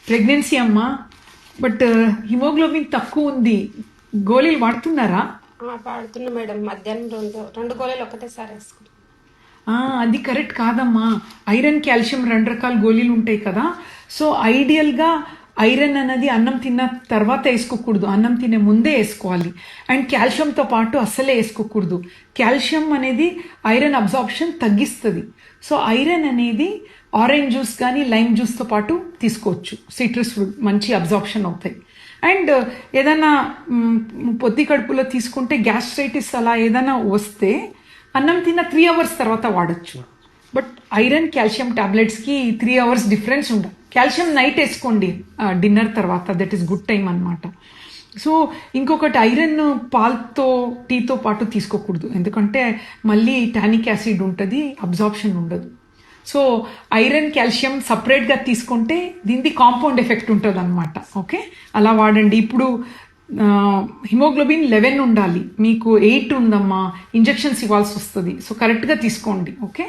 Pregnancy అమ్మా, but haemoglobin తక్కువ ఉంది. గోళీలు వాడుతున్నారా? వాడుతున్నా మేడం. మధ్యాహ్నం రెండు గోళీలు ఒకటేసారి వేసుకుంటాం. అది కరెక్ట్ కాదమ్మా. ఐరన్ కాల్షియం 2 రకాల గోళీలు ఉంటాయి కదా. సో ఐడియల్గా ఐరన్ అనేది అన్నం తిన్న తర్వాత వేసుకోకూడదు, అన్నం తినే ముందే వేసుకోవాలి. అండ్ కాల్షియంతో పాటు అస్సలే వేసుకోకూడదు. కాల్షియం అనేది ఐరన్ అబ్జార్ప్షన్ తగ్గిస్తుంది. సో ఐరన్ అనేది ఆరెంజ్ జ్యూస్ కానీ లైమ్ జ్యూస్తో పాటు తీసుకోవచ్చు. సిట్రస్ ఫ్రూట్ మంచి అబ్జార్ప్షన్ అవుతాయి. అండ్ ఏదైనా పొత్తి కడుపులో తీసుకుంటే గ్యాస్ట్రైటిస్ అలా ఏదైనా వస్తే అన్నం తిన్న 3 అవర్స్ తర్వాత వాడచ్చు. బట్ ఐరన్ కాల్షియం టాబ్లెట్స్కి 3 అవర్స్ డిఫరెన్స్ ఉండదు. కాల్షియం నైట్ వేసుకోండి డిన్నర్ తర్వాత, దట్ ఈస్ గుడ్ టైం అనమాట. సో ఇంకొకటి, ఐరన్ పాలతో టీతో పాటు తీసుకోకూడదు, ఎందుకంటే మళ్ళీ టానిక్ యాసిడ్ ఉంటుంది, అబ్జార్ప్షన్ ఉండదు. సో ఐరన్ కాల్షియం సపరేట్గా తీసుకుంటే దీనిది కాంపౌండ్ ఎఫెక్ట్ ఉంటుంది అనమాట. ఓకే, అలా వాడండి. ఇప్పుడు హిమోగ్లోబిన్ 11 ఉండాలి, మీకు 8 ఉందమ్మా, ఇంజెక్షన్స్ ఇవ్వాల్సి వస్తుంది. సో కరెక్ట్గా తీసుకోండి. ఓకే.